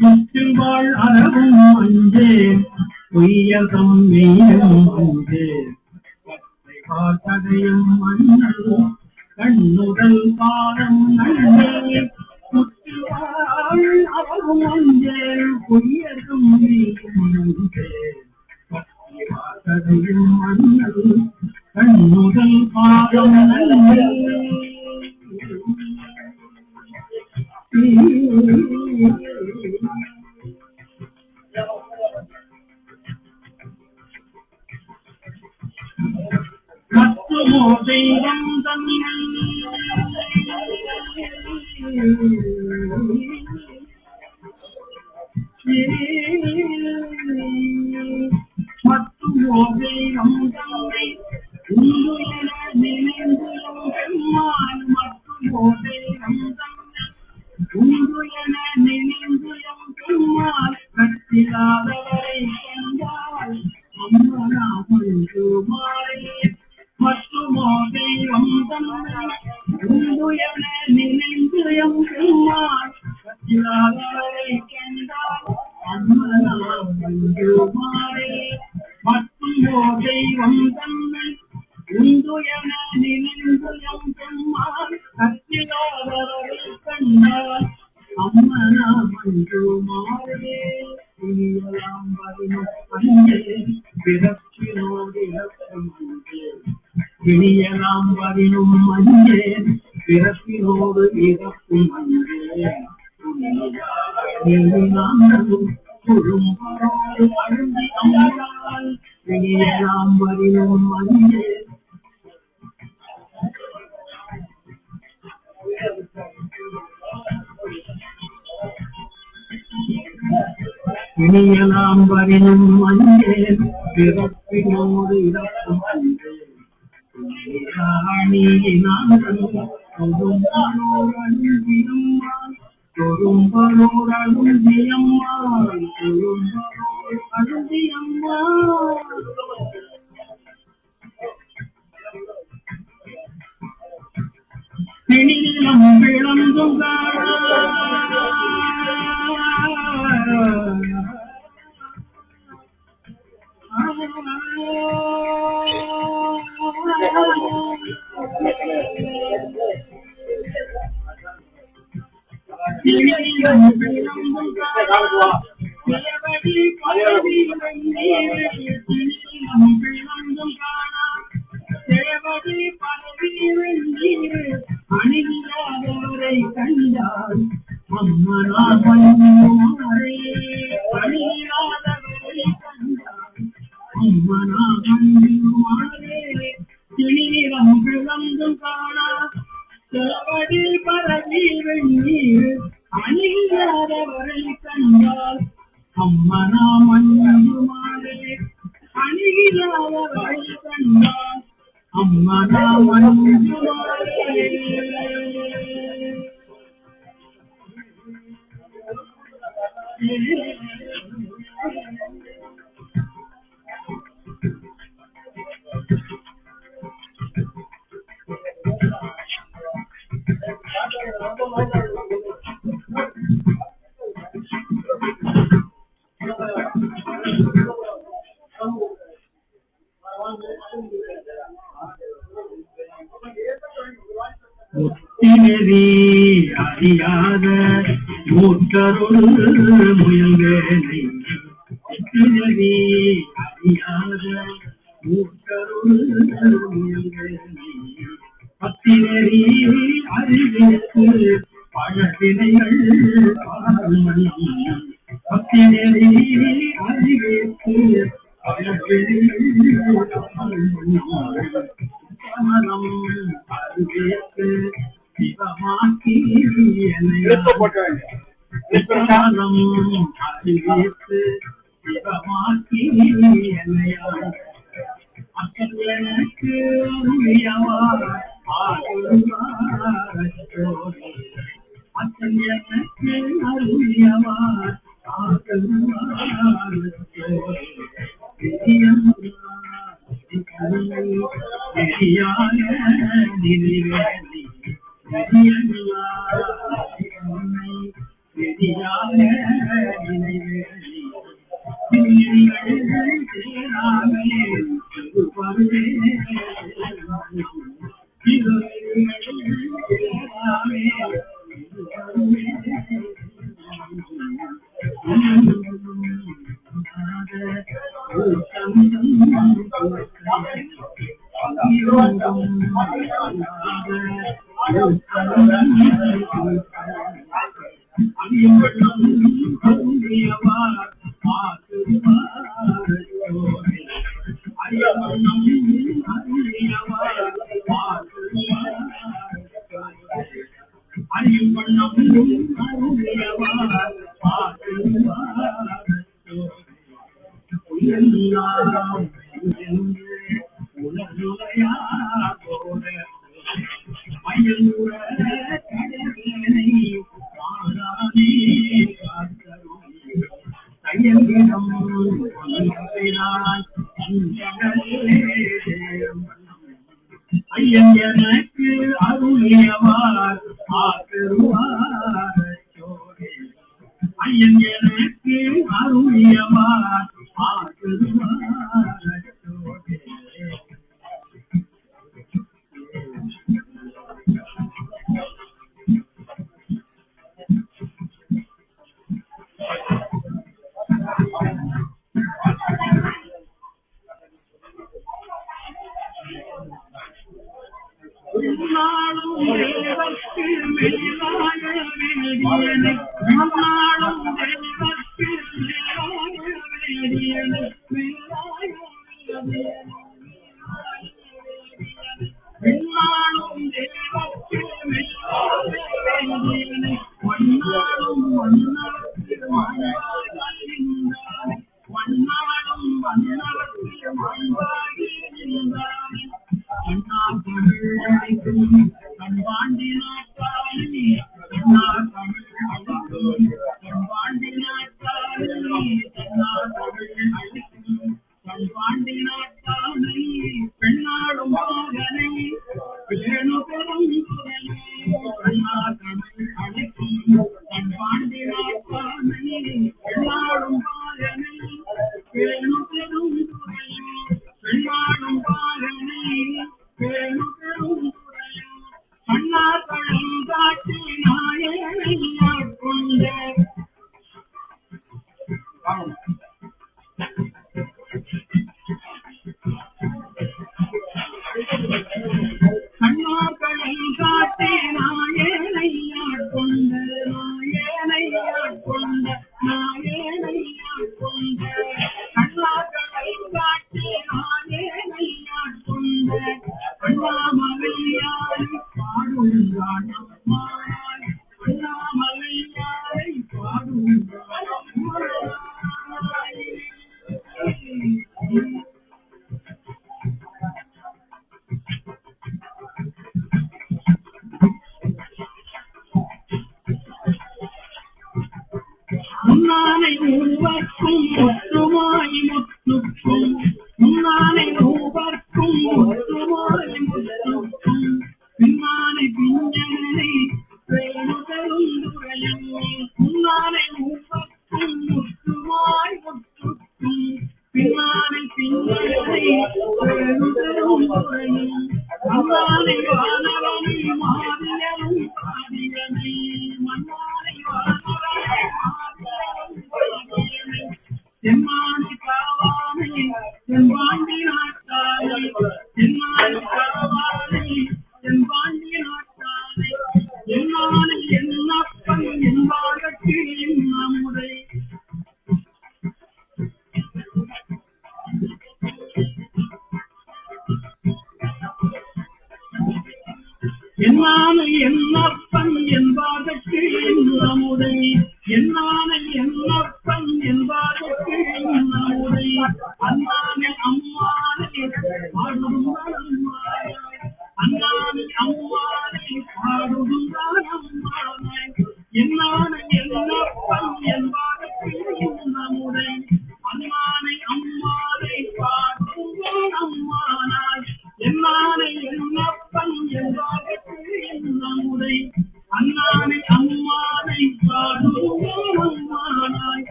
முற்றுவாள் அறவும் அஞ்சேன் பொய்யகம் மெய்யும் அஞ்சேன் தடையும் மன்னல் கண்ணுடல் பாரம் நன்னே முற்றுவாள் அறவும் அஞ்சேன் பொய்யகம் மெய்யும் அஞ்சேன் தடையும் மன்னல் கண்ணுடல் பாரம் நன்னே மற்றுமோ தெய்வம் தன்னை மற்றுமோ தெய்வம் தன்னை உண்டு என நினைந்தும் பெருமான் மற்றுமோ தெய்வம் தன்னை உண்டு என நினைந்தும் பெருமான் கட்டிலாதவரை கண்டால் அம்மனாமல் மாறே மற்றுமோ தெய்வம் தன்னை உண்டு என நினைந்தும் பெருமான் கட்டிலாதவரை கண்டால் அம்மனாமல் மாறே மற்றுமோ தெய்வம் தன்னை உண்டு என நினைந்தும் பெருமான் கட்டிலாதவரை கண்டால் அம்மனாமல் மாறே இனியலாம் வரினும் அஞ்சே பிறப்பினோடு இறக்கும் அஞ்சே இனியலாம் வரினும் அஞ்சே பிறப்பினோடு இறக்கும் அஞ்சே நாங்களும் குழும்பரோடு அழுந்தி அம்மாள் இனியலாம் வரினும் அஞ்சே இனியலாம் வரினும் அஞ்சேன் பிறப்பினோடு இறக்கும் அஞ்சேன் தொழும்பரோர் அழுந்தியம்மா அழுந்தியம்மா பிணியிலும் விளங்கும் அணியாதவரை கண்டால் அம்மனாமல் மாறே அணியாதவரை கண்டால் அம்மனாமல் மாறே திணிரம் விளங்கும் காணா செவடி பரவி வெண்ணீர் அணியாதவரை கண்டால் அம்மனாமல் மாறே அணியாதவரை கண்டால் அம்மனாமல் மாறே முத்தினரி அறியாத மூற்றருள் முயல்வேனை முத்தினரி அறியாத மூற்றருள் முயல்வேனை பத்தினரி அறிவிற்கு பழவினைகள் பால்மணி பத்தினரி அறிவிற்கு பழவினைகள் பால்மணி கமலம் அறிவிற்கு சிவமாக்கி கமலம் அறிவிற்கு சிவமாக்கி என்னையாய் அக்கல் எனக்கு அருளியவார் ஆகுவாரத்தோடு அக்கல் எனக்கு அருளியவார் ஆகுவாரத்தோடு பெரியான நினைவேலி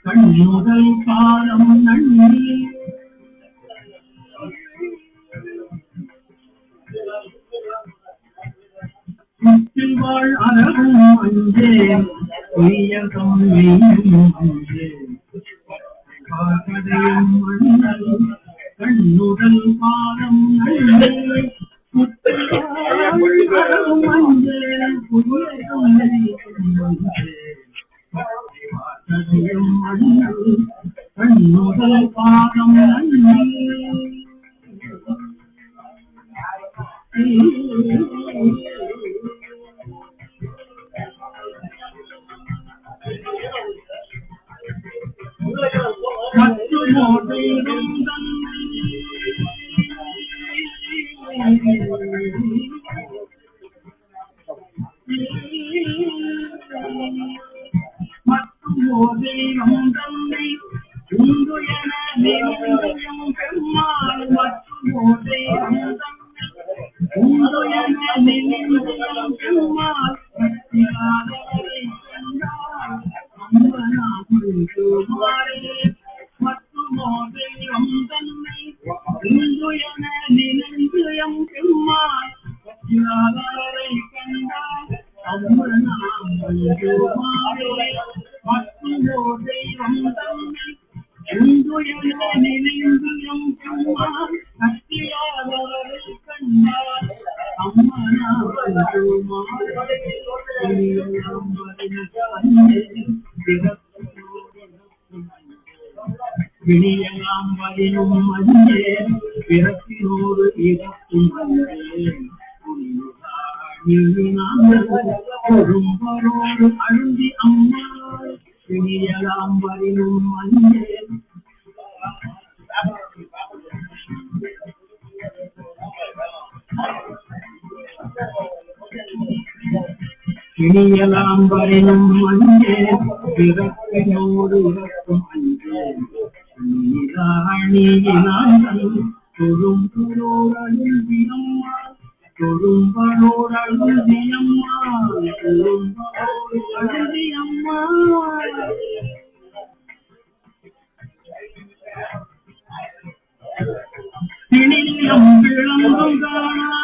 கண்ணுதல் காலம் நன்னி முற்றிவாழ் அறவும் அஞ்சே பொய்யகம் மெய்யும் அஞ்சே காகதையும் மண்ணல் கண்ணுதல் காலம் நன்னி முற்றிவாழ் அறவும் அஞ்சே பொய்யகம் மெய்யும் அஞ்சே காகதையும் மண்ணல் கண்ணுதல் காலம் நன்னி விழியெல்லாம் வரினும் அஞ்சே பிறப்பினோடு இறக்கும் அஞ்சே பெரும்பரோடு அழுந்தி அம்மா விழியெல்லாம் வரினும் அஞ்சே கிணியலாம் வரினும் அஞ்சே பிறப்பினோடு இறக்கும் அஞ்சே நீராணியினாங்கள் தொழும்பரோடு அழுந்தியம்மா தொழும்பரோடு அழுந்தியம்மா தொழும்பரோடு அழுந்தியம்மா கிணியம் விளங்கும் காணா